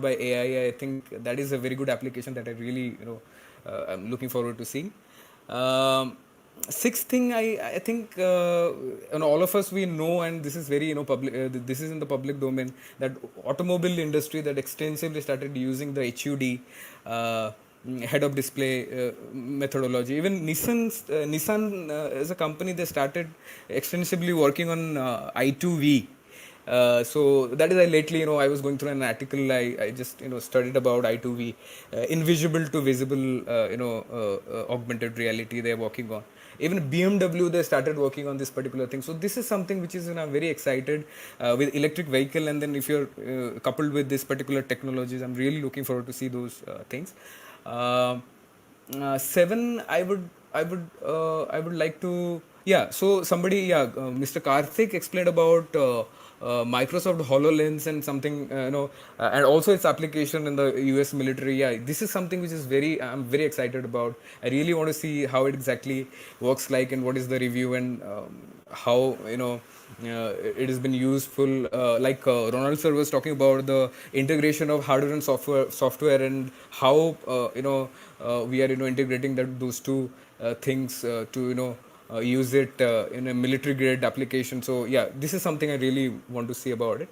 by AI. I think that is a very good application that I really, I'm looking forward to seeing. Sixth thing, I think, all of us we know, and this is very, public. This is in the public domain, that automobile industry that extensively started using the HUD. Head-up display methodology. Even Nissan as a company, they started extensively working on I2V. So that is, I lately, I was going through an article. I just, studied about I2V, invisible to visible, augmented reality they're working on. Even BMW, they started working on this particular thing. So this is something which is, I'm very excited with electric vehicle. And then if you're coupled with this particular technologies, I'm really looking forward to see those things. Seven, I would like to, yeah. So somebody, Mr. Karthik explained about Microsoft HoloLens and something, and also its application in the US military. Yeah, this is something which is I'm very excited about. I really want to see how it exactly works like, and what is the review, and how, it has been useful. Like Ronald sir was talking about the integration of hardware and software, and how, we are, integrating those two things to, use it in a military grade application. So yeah, this is something I really want to see about it.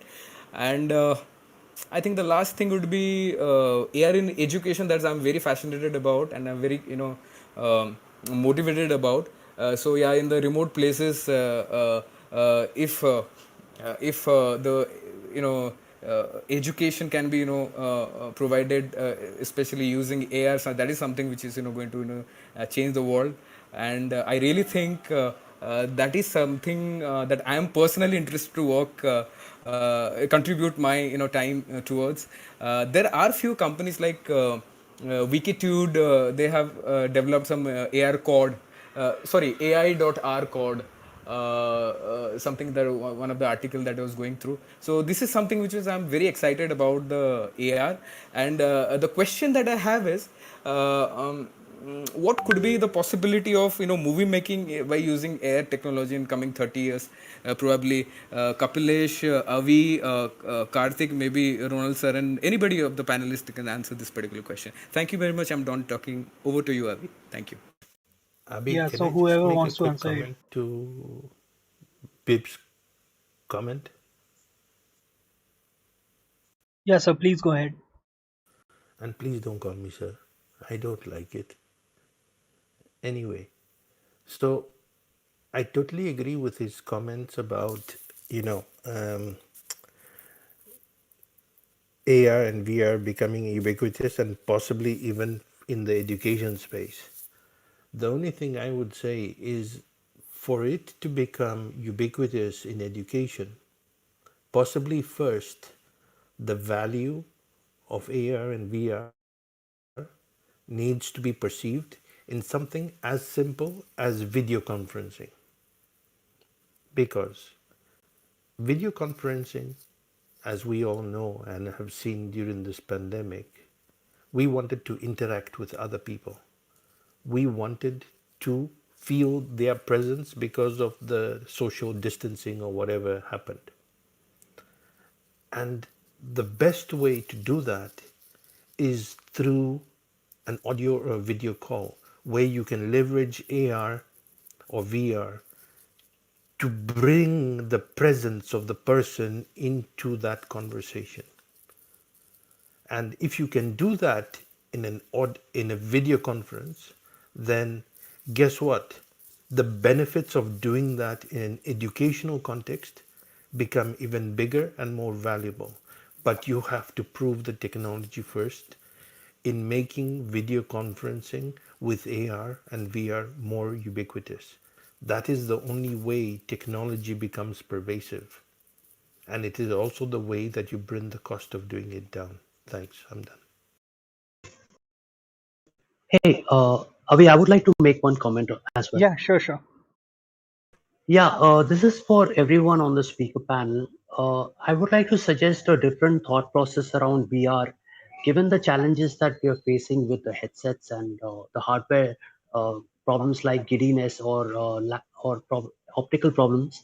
And I think the last thing would be AR in education, that I'm very fascinated about, and I'm very, motivated about. So yeah, in the remote places, if the, education can be, provided, especially using AR, so that is something which is, going to, change the world. And I really think that is something that I am personally interested to work, contribute my, time towards. There are few companies like Wikitude. They have developed some AR code, sorry, AI.R code, something that one of the article that I was going through. So this is something which is, I'm very excited about the AR. And the question that I have is, what could be the possibility of, movie making by using AR technology in coming 30 years? Probably Kapilesh, Avi, Karthik, maybe Ronald sir, and anybody of the panelists can answer this particular question. Thank you very much. I'm done talking. Over to you, Avi. Thank you. Abi, Yeah, can so I just whoever make a wants to quick answer it. comment to Bib's comment? Yeah, so please go ahead. And please don't call me sir. I don't like it. Anyway, so I totally agree with his comments about, AR and VR becoming ubiquitous and possibly even in the education space. The only thing I would say is, for it to become ubiquitous in education, possibly first, the value of AR and VR needs to be perceived in something as simple as video conferencing. Because video conferencing, as we all know and have seen during this pandemic, we wanted to interact with other people. We wanted to feel their presence because of the social distancing or whatever happened. And the best way to do that is through an audio or a video call, where you can leverage AR or VR to bring the presence of the person into that conversation. And if you can do that in a video conference, then guess what? The benefits of doing that in an educational context become even bigger and more valuable. But you have to prove the technology first in making video conferencing with AR and VR more ubiquitous. That is the only way technology becomes pervasive. And it is also the way that you bring the cost of doing it down. Thanks, I'm done. Hey, Avi, I would like to make one comment as well. Yeah, sure. Yeah, this is for everyone on the speaker panel. I would like to suggest a different thought process around VR, given the challenges that we are facing with the headsets and the hardware problems like giddiness or optical problems.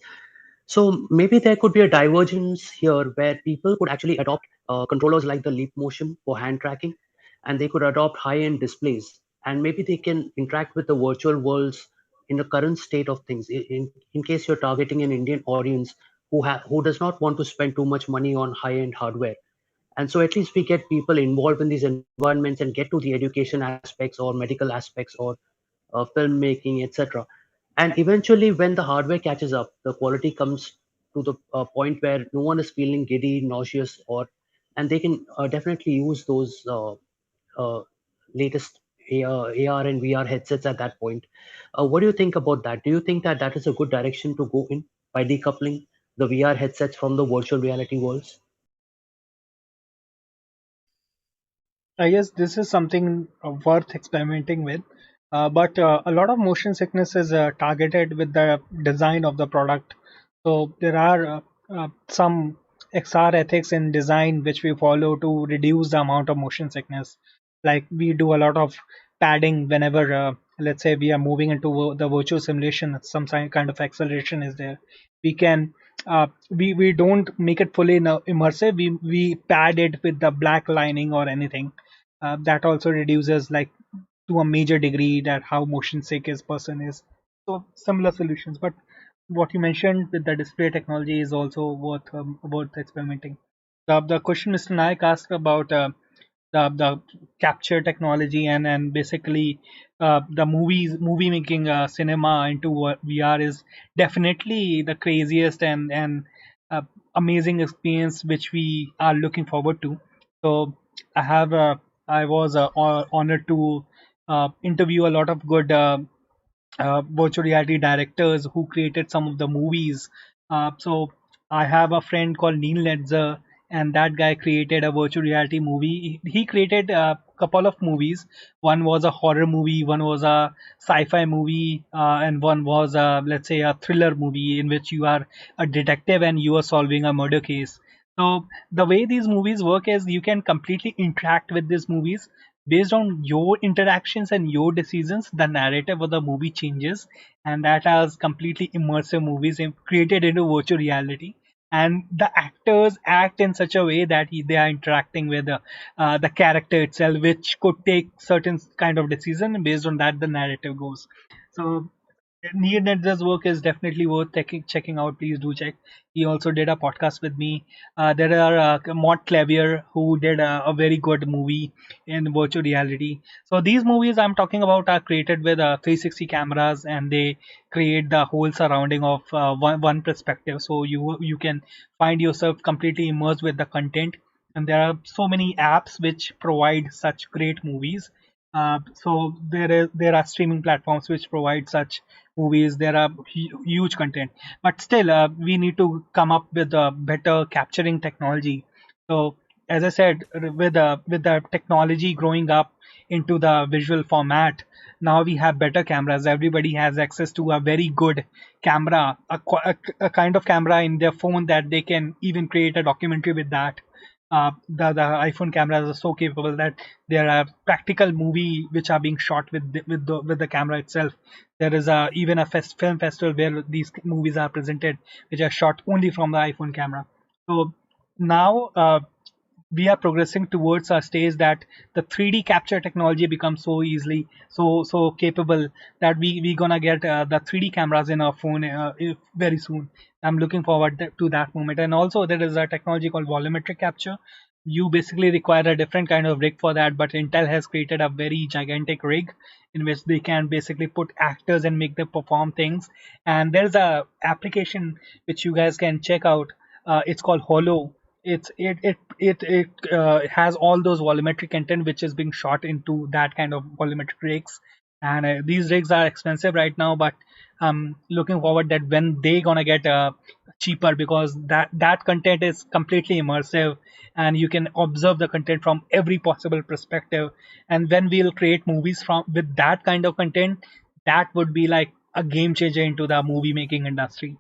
So maybe there could be a divergence here where people could actually adopt controllers like the Leap Motion for hand tracking, and they could adopt high-end displays, and maybe they can interact with the virtual worlds in the current state of things. In case you're targeting an Indian audience who does not want to spend too much money on high-end hardware, and so at least we get people involved in these environments and get to the education aspects or medical aspects or filmmaking, etc. And eventually, when the hardware catches up, the quality comes to the point where no one is feeling giddy, nauseous, or and they can definitely use those uh, latest AR and VR headsets at that point. What do you think about that? Do you think that that is a good direction to go in by decoupling the VR headsets from the virtual reality worlds? I guess this is something worth experimenting with. But a lot of motion sickness is targeted with the design of the product. So there are some XR ethics in design which we follow to reduce the amount of motion sickness. Like we do a lot of padding whenever, let's say, we are moving into the virtual simulation, some kind of acceleration is there. We can we don't make it fully immersive. We pad it with the black lining or anything. That also reduces, like, to a major degree, that how motion sick his person is. So similar solutions, but what you mentioned with the display technology is also worth experimenting. The question Mr. Naik asked about the capture technology and basically the movie making cinema into VR is definitely the craziest and uh, amazing experience which we are looking forward to. So I have I was honored to interview a lot of good virtual reality directors who created some of the movies. So I have a friend called Neil Ledzer, and that guy created a virtual reality movie. He created a couple of movies. One was a horror movie, one was a sci-fi movie, and one was, let's say, a thriller movie in which you are a detective and you are solving a murder case. So the way these movies work is you can completely interact with these movies based on your interactions and your decisions. The narrative of the movie changes, and that has completely immersive movies created into virtual reality. And the actors act in such a way that they are interacting with the character itself, which could take certain kind of decision, and based on that the narrative goes. So Near Ned's work is definitely worth checking out. Please do check. He also did a podcast with me. There are Mott Clavier who did a very good movie in virtual reality. So these movies I'm talking about are created with 360 cameras, and they create the whole surrounding of one perspective. So you can find yourself completely immersed with the content. And there are so many apps which provide such great movies. There are streaming platforms which provide such movies. There are huge content, but still we need to come up with a better capturing technology. So as I said, with the technology growing up into the visual format, now we have better cameras. Everybody has access to a very good camera, a kind of camera in their phone that they can even create a documentary with that. The iPhone cameras are so capable that there are practical movie which are being shot with the camera itself. There is even a film festival where these movies are presented, which are shot only from the iPhone camera. So now we are progressing towards a stage that the 3D capture technology becomes so easily so capable that we gonna get the 3D cameras in our phone very soon. I'm looking forward to that moment. And also there is a technology called volumetric capture. You basically require a different kind of rig for that, but Intel has created a very gigantic rig in which they can basically put actors and make them perform things. And there's a application which you guys can check out. It's called Holo. It has all those volumetric content which is being shot into that kind of volumetric rigs. And these rigs are expensive right now, but looking forward that when they gonna get cheaper, because that content is completely immersive, and you can observe the content from every possible perspective. And when we'll create movies from with that kind of content, that would be like a game changer into the movie making industry.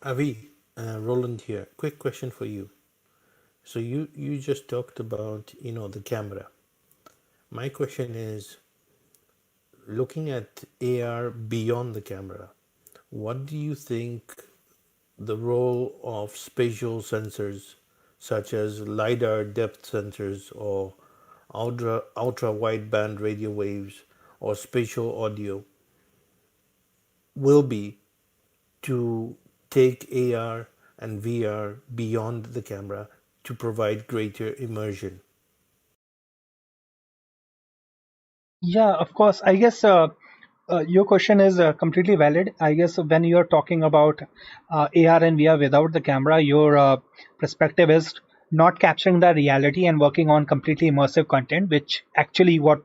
Avi, Roland here. Quick question for you. So you just talked about the camera. My question is, looking at AR beyond the camera, what do you think the role of spatial sensors such as LiDAR depth sensors or ultra wideband radio waves or spatial audio will be to take AR and VR beyond the camera to provide greater immersion. Yeah, of course. I guess your question is completely valid. I guess when you're talking about AR and VR without the camera, your perspective is not capturing the reality and working on completely immersive content, which actually what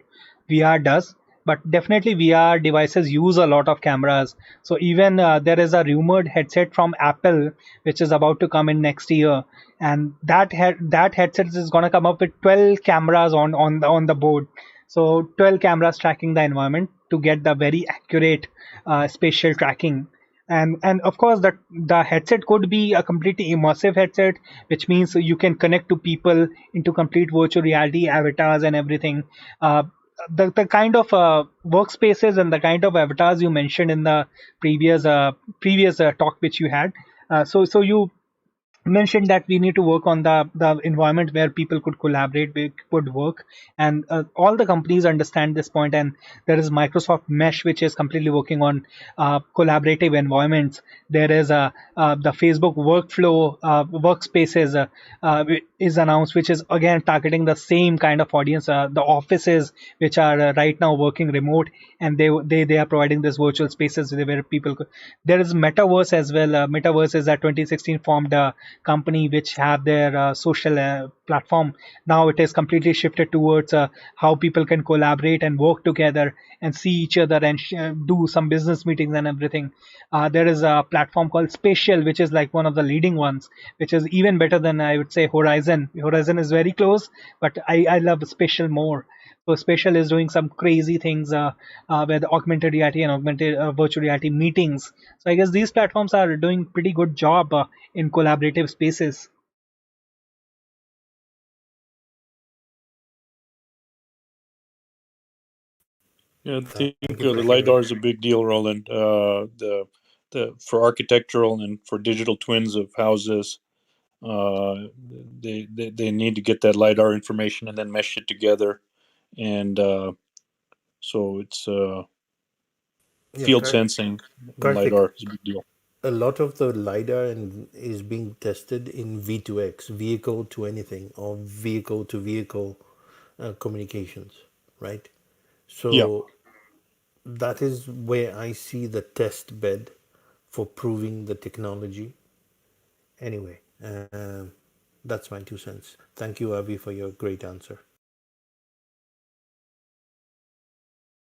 VR does. But definitely, VR devices use a lot of cameras. So even there is a rumored headset from Apple, which is about to come in next year, and that headset is going to come up with 12 cameras on the board. So 12 cameras tracking the environment to get the very accurate spatial tracking. And of course the headset could be a completely immersive headset, which means you can connect to people into complete virtual reality avatars and everything. Uh, the kind of workspaces and the kind of avatars you mentioned in the previous talk which you had. So you mentioned that we need to work on the environment where people could collaborate, we could work, and all the companies understand this point. And there is Microsoft Mesh, which is completely working on collaborative environments. There is the Facebook workflow workspaces is announced, which is again targeting the same kind of audience, the offices which are right now working remote, and they are providing this virtual spaces where people could. There is Metaverse as well. Metaverse is a 2016 formed company which have their social platform. Now it is completely shifted towards how people can collaborate and work together and see each other and do some business meetings and everything. There is a platform called Spatial, which is like one of the leading ones, which is even better than I would say Horizon. Horizon is very close, but I love Spatial more. So Spatial is doing some crazy things with augmented reality and augmented virtual reality meetings. So I guess these platforms are doing pretty good job in collaborative spaces. Yeah, I think Thank you the for sharing. LiDAR is a big deal, Roland. The for architectural and for digital twins of houses, they need to get that LiDAR information and then mesh it together. And so it's Yeah, field sensing and Karthik, LiDAR is a big deal. a lot of the LiDAR is being tested in V2X, vehicle to anything, or vehicle to vehicle communications, right? Yeah. So that is where I see the test bed for proving the technology. Anyway, that's my 2 cents. Thank you, Avi, for your great answer.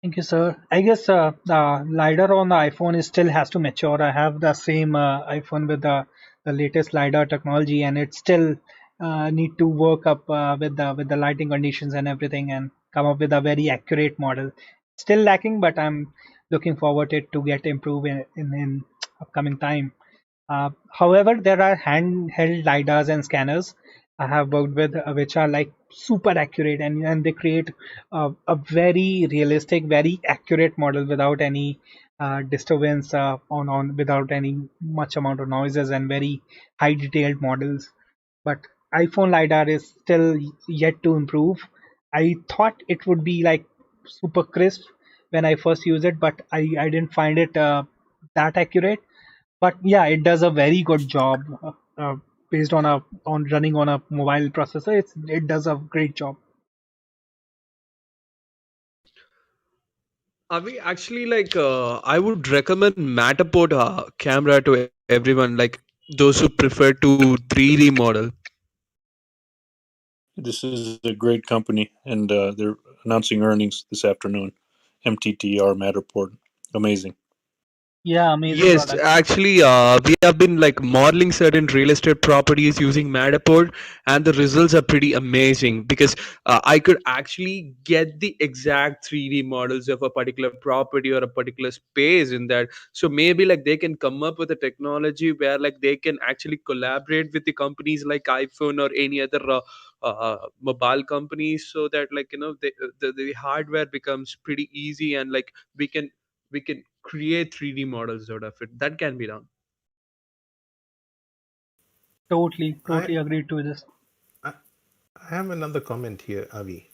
Thank you, sir. I guess the LiDAR on the iPhone is still has to mature. I have the same iPhone with the latest LiDAR technology, and it still need to work up with the lighting conditions and everything, and come up with a very accurate model. Still lacking, but I'm looking forward it to get improved in upcoming time. However, there are handheld lidars and scanners I have worked with, which are like super accurate, and they create a very realistic, very accurate model without any disturbance on without any much amount of noises, and very high detailed models. But iPhone lidar is still yet to improve. I thought it would be like super crisp when I first used it, but I didn't find it that accurate. But yeah, it does a very good job based on running on a mobile processor. It does a great job. Are we actually like? I would recommend Matterport camera to everyone, like those who prefer to 3D model. This is a great company, and they're announcing earnings this afternoon. MTTR Matterport, amazing. Yeah, amazing Yes, product. actually, we have been like modeling certain real estate properties using Matterport, and the results are pretty amazing because I could actually get the exact 3D models of a particular property or a particular space in that. So maybe like they can come up with a technology where like they can actually collaborate with the companies like iPhone or any other mobile companies, so that like the hardware becomes pretty easy, and like we can create 3D models out of it. That can be done. Totally, I totally agreed to this. have another comment here, Avi.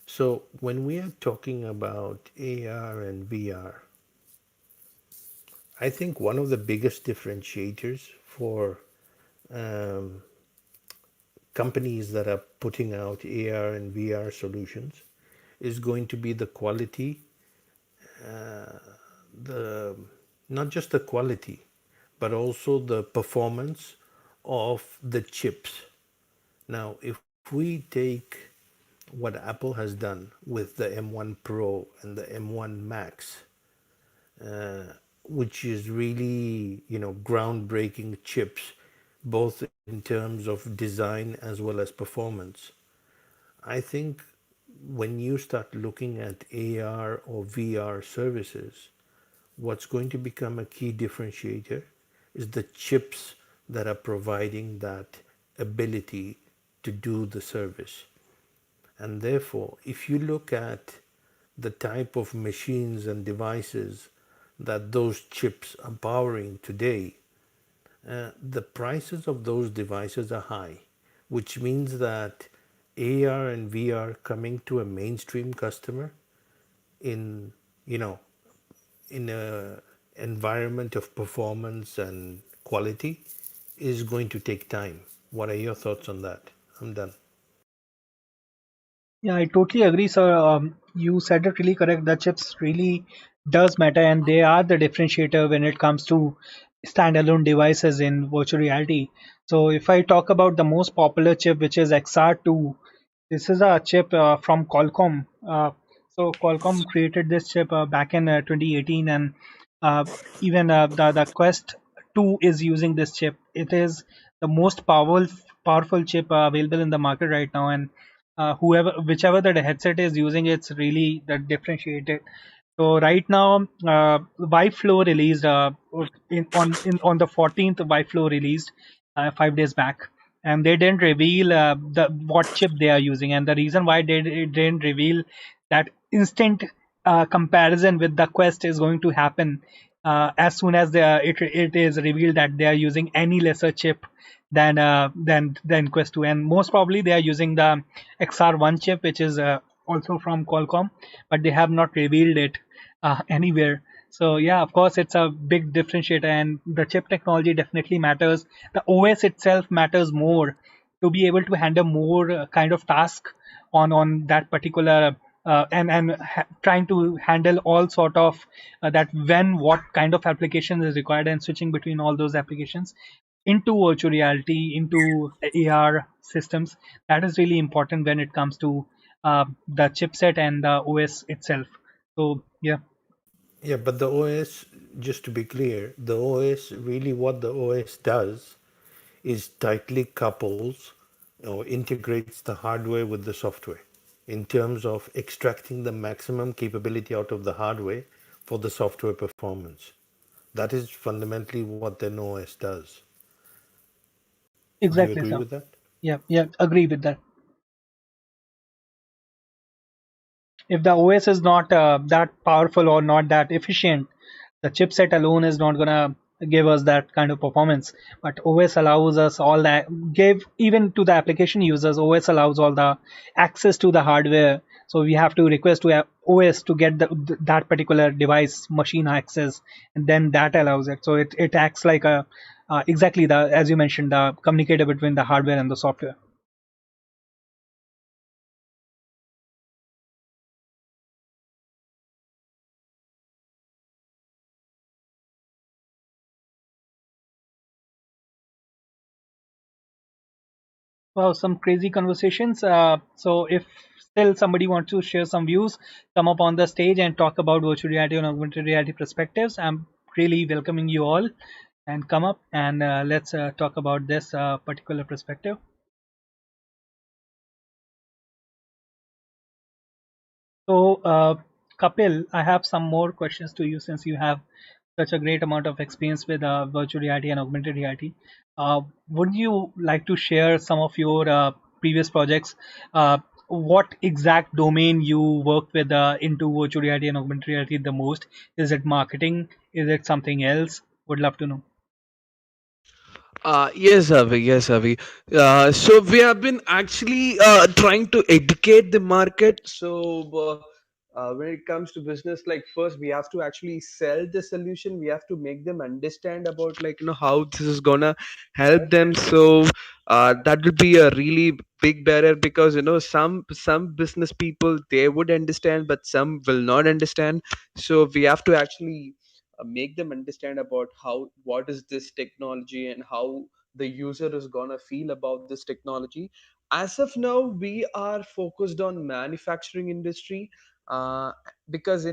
So when we are talking about AR and VR, I think one of the biggest differentiators for um, companies that are putting out AR and VR solutions is going to be the quality, the not just the quality, but also the performance of the chips. Now, if we take what Apple has done with the M1 Pro and the M1 Max, which is really, groundbreaking chips, both in terms of design as well as performance. I think when you start looking at AR or VR services, what's going to become a key differentiator is the chips that are providing that ability to do the service. And therefore, if you look at the type of machines and devices that those chips are powering today, the prices of those devices are high, which means that AR and VR coming to a mainstream customer in, you know, in a environment of performance and quality is going to take time. What are your thoughts on that? I'm done. Yeah, I totally agree, sir. You said it really correct. The chips really does matter, and they are the differentiator when it comes to standalone devices in virtual reality. So, if I talk about the most popular chip, which is XR2, this is a chip from Qualcomm. So, Qualcomm created this chip back in 2018, and uh, even the Quest 2 is using this chip. It is the most powerful chip available in the market right now, and whichever the headset is using, it's really the differentiated. So right now, Vive Flow released on the 14th. Vive Flow released 5 days back, and they didn't reveal the what chip they are using, and the reason why it didn't reveal that instant comparison with the Quest is going to happen as soon as it is revealed that they are using any lesser chip than Quest 2, and most probably they are using the XR1 chip, which is also from Qualcomm, but they have not revealed it anywhere. So yeah, of course, it's a big differentiator, and the chip technology definitely matters. The OS itself matters more to be able to handle more kind of task on that particular trying to handle all sort of that when what kind of application is required and switching between all those applications into virtual reality, into AR systems. That is really important when it comes to the chipset and the OS itself. So yeah. Yeah, but the OS, just to be clear, the OS really what the OS does is tightly couples or integrates the hardware with the software in terms of extracting the maximum capability out of the hardware for the software performance. That is fundamentally what the OS does. Do you Exactly, agree sir. with that? Yeah, yeah, agree with that. If the OS is not that powerful or not that efficient, the chipset alone is not gonna give us that kind of performance. But OS allows us all that, give even to the application users. OS allows all the access to the hardware. So we have to request to OS to get that particular device machine access, and then that allows it. So it acts like a exactly the as you mentioned the communicator between the hardware and the software. Wow, some crazy conversations. So if still somebody wants to share some views, come up on the stage and talk about virtual reality and augmented reality perspectives. I'm really welcoming you all and come up and let's talk about this particular perspective. So, Kapil, I have some more questions to you since you have such a great amount of experience with virtual reality and augmented reality. Would you like to share some of your previous projects? What exact domain you worked with into virtual reality and augmented reality the most? Is it marketing? Is it something else? Would love to know. Yes, Avi. Yes, Avi. So we have been actually trying to educate the market. When it comes to business, like first we have to actually sell the solution. We have to make them understand about like how this is gonna help them. So that will be a really big barrier because some business people they would understand, but some will not understand. So we have to actually make them understand about how what is this technology and how the user is gonna feel about this technology. As of now we are focused on manufacturing industry, uh, because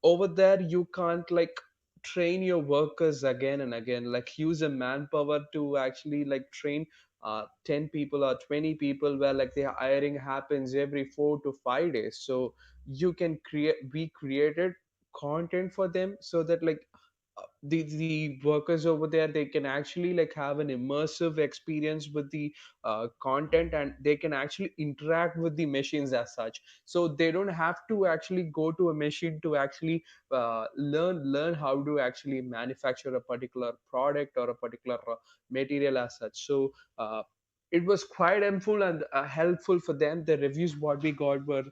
over there you can't like train your workers again and again, like use a manpower to actually like train 10 people or 20 people, where like the hiring happens every 4 to 5 days. So you can create we created content for them so that like the workers over there they can actually like have an immersive experience with the content, and they can actually interact with the machines as such. So they don't have to actually go to a machine to actually learn how to actually manufacture a particular product or a particular material as such. So it was quite helpful and helpful for them. The reviews what we got were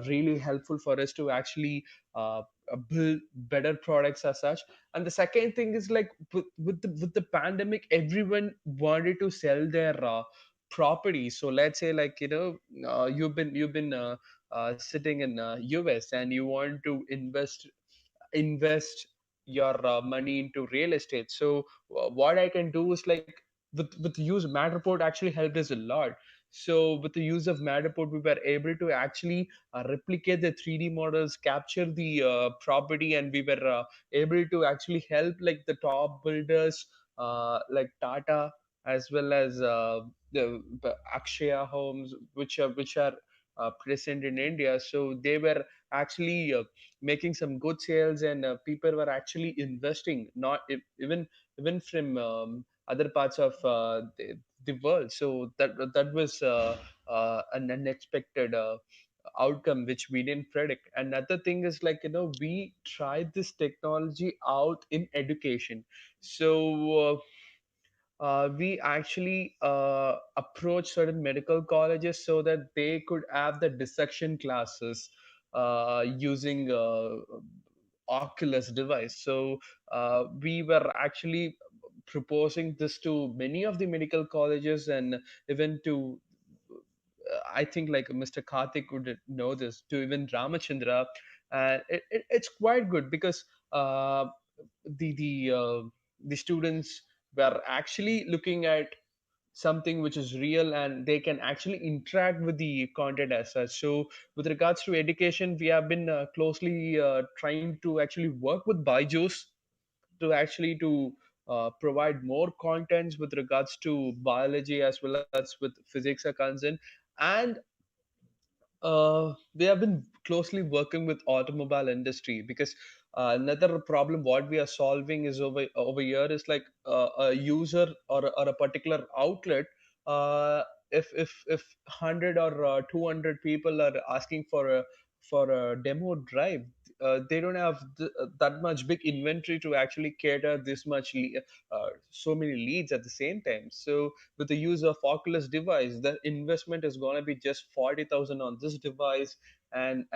really helpful for us to actually build better products as such. And the second thing is like with the pandemic, everyone wanted to sell their property. So let's say like you've been sitting in US and you want to invest your money into real estate. So what I can do is like with the use of Matterport actually helped us a lot. So with the use of Matterport we were able to actually replicate the 3D models, capture the property, and we were able to actually help like the top builders like Tata, as well as the Akshaya homes, which are present in India. So they were actually making some good sales, and people were actually investing, not even from other parts of the world. So that was an unexpected outcome which we didn't predict. Another thing is like we tried this technology out in education. So we actually approached certain medical colleges so that they could have the dissection classes using Oculus device. So we were actually proposing this to many of the medical colleges, and even to I think like Mr. Karthik would know this, to even Ramachandra. And it's quite good because the the uh, the students were actually looking at something which is real, and they can actually interact with the content as such. So with regards to education, we have been closely trying to actually work with Byju's to actually to provide more contents with regards to biology as well as with physics are concerned. And we have been closely working with automobile industry because another problem what we are solving is over here is like a user or a particular outlet. uh, if 100 or 200 people are asking for a demo drive, they don't have that much big inventory to actually cater this much so many leads at the same time. So with the use of Oculus device, the investment is going to be just 40,000 on this device, and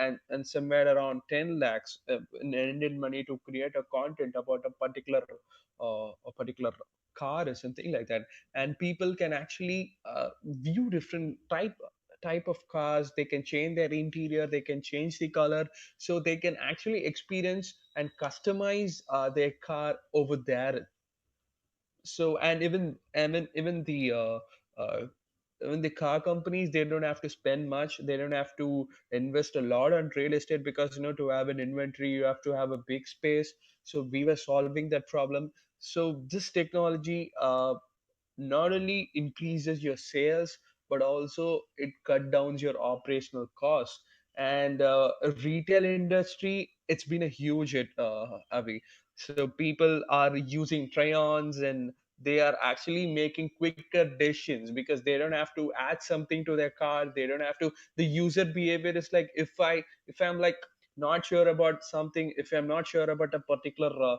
somewhere around 10 lakhs in Indian money to create a content about a particular car or something like that. And people can actually view different type of cars. They can change their interior, they can change the color, so they can actually experience and customize their car over there. So and even uh, even the car companies, they don't have to spend much, they don't have to invest a lot on real estate, because to have an inventory you have to have a big space. So we were solving that problem. So this technology not only increases your sales, but also it cut down your operational costs. And retail industry, it's been a huge hit, Avi. So people are using crayons, and they are actually making quicker decisions because they don't have to add something to their car. They don't have to. The user behavior is like, if I'm like not sure about something, if I'm not sure about a particular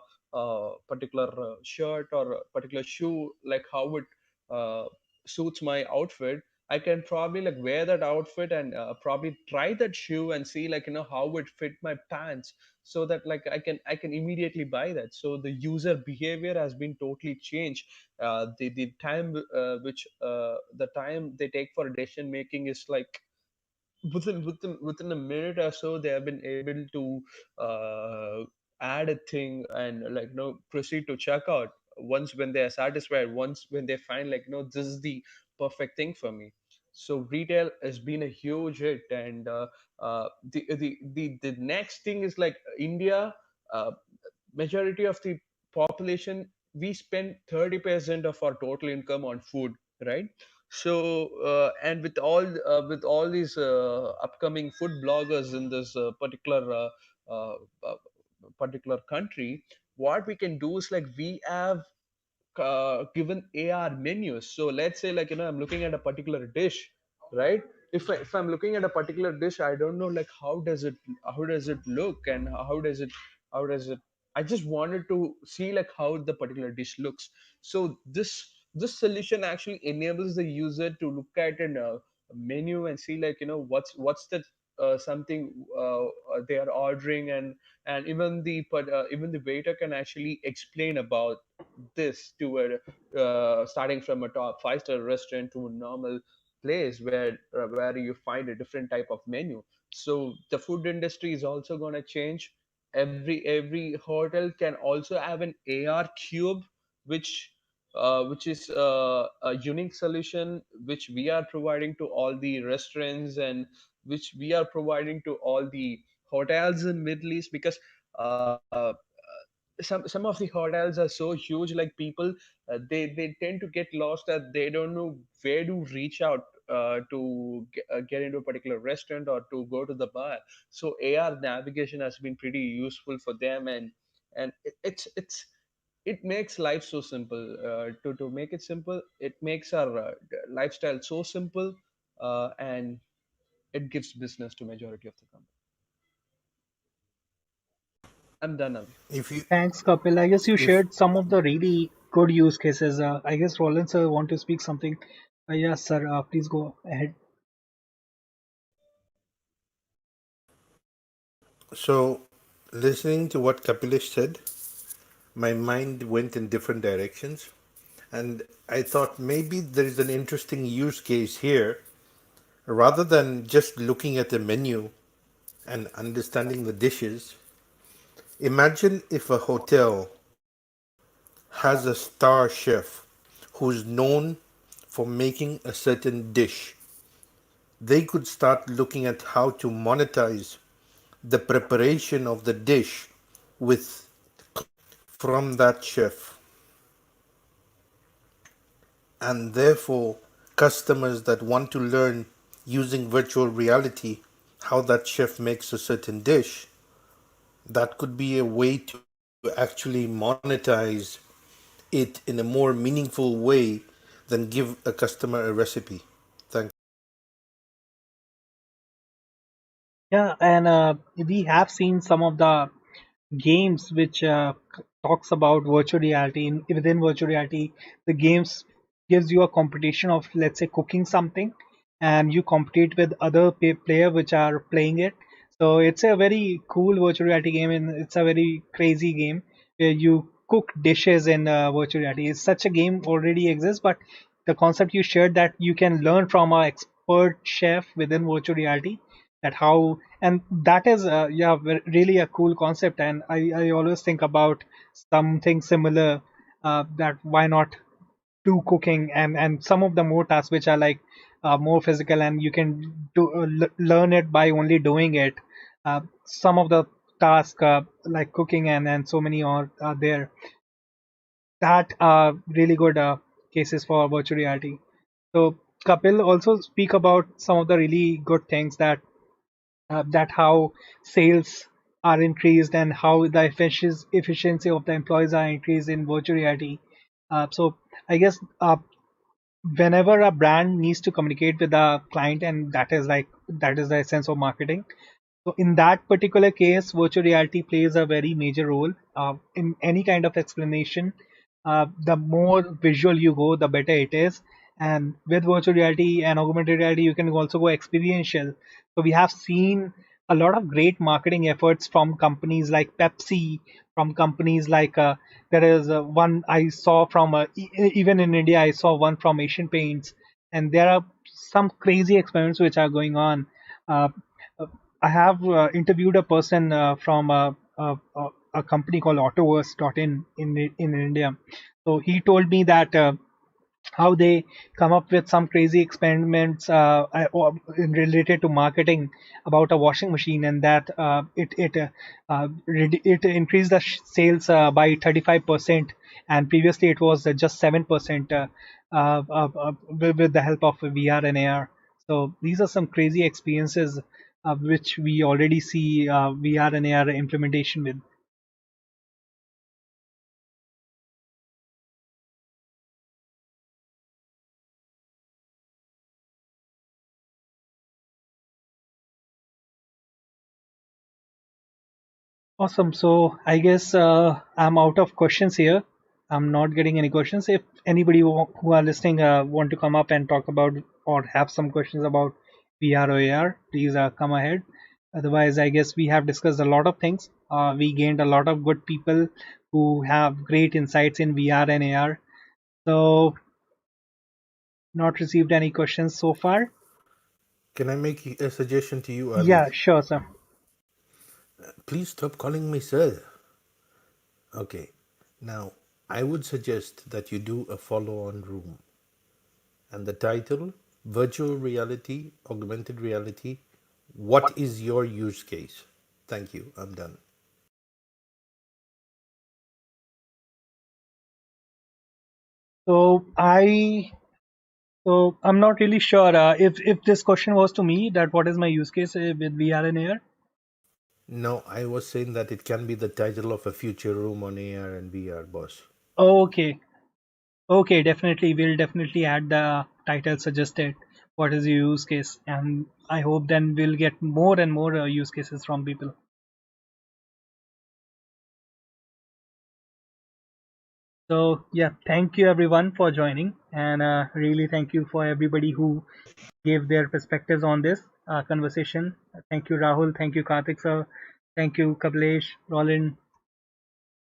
shirt or a particular shoe, like how it uh, suits my outfit, I can probably like wear that outfit and probably try that shoe and see like how it fit my pants, so that like I can immediately buy that. So the user behavior has been totally changed. The time the time they take for decision making is like within a minute or so they have been able to add a thing and like proceed to checkout once when they are satisfied, once when they find like this is the perfect thing for me. So retail has been a huge hit. And the next thing is like India. uh, Majority of the population, we spend 30% of our total income on food, right? So and with all these upcoming food bloggers in this uh, uh, particular country, what we can do is like we have given AR menus. So let's say like I'm looking at a particular dish, right? If I'm looking at a particular dish, I don't know like how does it look, and how does it I just wanted to see like how the particular dish looks. So this solution actually enables the user to look at a menu and see like what's the something they are ordering. And even the waiter can actually explain about this to a starting from a top 5-star restaurant to a normal place where you find a different type of menu. So the food industry is also going to change. Every hotel can also have an AR cube, which is a unique solution which we are providing to all the restaurants, and which we are providing to all the hotels in Middle East. Because some of the hotels are so huge, like people they tend to get lost, that they don't know where to reach out get into a particular restaurant or to go to the bar. So AR navigation has been pretty useful for them. And it makes life so simple. To make it simple, it makes our lifestyle so simple. And it gives business to majority of the company. I'm done, Avi. If you Thanks, Kapil. I guess you if shared some of the really good use cases. I guess Roland sir want to speak something. Yes, sir. Please go ahead. so listening to what Kapilesh said, my mind went in different directions, and I thought maybe there is an interesting use case here. Rather than just looking at the menu and understanding the dishes, imagine if a hotel has a star chef who's known for making a certain dish. They could start looking at how to monetize the preparation of the dish with from that chef, and therefore customers that want to learn using virtual reality how that chef makes a certain dish, that could be a way to actually monetize it in a more meaningful way than give a customer a recipe. Thanks. Yeah, and we have seen some of the games which talks about virtual reality. Within virtual reality, the games gives you a competition of, let's say, cooking something, and you compete with other player which are playing it. So it's a very cool virtual reality game, and it's a very crazy game where you cook dishes in virtual reality. Such a game already exists, but the concept you shared, that you can learn from a expert chef within virtual reality, that how, and that is yeah, really a cool concept. And I always think about something similar, that why not do cooking and some of the more tasks which are like more physical, and you can do learn it by only doing it. Some of the tasks like cooking and so many are there, that are really good cases for virtual reality. So Kapil also speak about some of the really good things, that how sales are increased and how the efficiency of the employees are increased in virtual reality. So I guess whenever a brand needs to communicate with the client, and that is the essence of marketing, So in that particular case, virtual reality plays a very major role in any kind of explanation. The more visual you go, the better it is. And with virtual reality and augmented reality, you can also go experiential. So we have seen a lot of great marketing efforts from companies like Pepsi, from companies like there is one I saw from even in India, I saw one from Asian Paints, and there are some crazy experiments which are going on. Uh, I have interviewed a person from a company called Autoverse.in in India. So he told me that how they come up with some crazy experiments related to marketing about a washing machine, and that it increased the sales by 35%, and previously it was just 7% with the help of VR and AR. So these are some crazy experiences which we already see VR and AR implementation with. Awesome. So I guess I'm out of questions here. I'm not getting any questions. If anybody who are listening want to come up and talk about or have some questions about VR or AR, please come ahead. Otherwise, I guess we have discussed a lot of things. We gained a lot of good people who have great insights in VR and AR. So, not received any questions so far. Can I make a suggestion to you, Avi? Yeah, sure, sir. Please stop calling me sir. Okay. Now, I would suggest that you do a follow on room. And the title, Virtual Reality, Augmented Reality. What is your use case? Thank you. I'm done. So I'm not really sure if this question was to me, that what is my use case with VR and AR. No, I was saying that it can be the title of a future room on AR and VR, boss. Okay, okay, definitely we'll definitely add the title suggested. What is your use case? And I hope then we'll get more and more use cases from people. So yeah, thank you everyone for joining, and really thank you for everybody who gave their perspectives on this conversation. Thank you, Rahul. Thank you, Karthik sir. Thank you, Kablesh, Roland.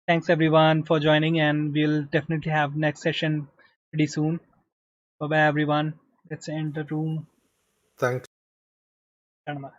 Thanks everyone for joining, and we'll definitely have next session pretty soon. Bye bye everyone. Let's end the room. Thanks. Karma.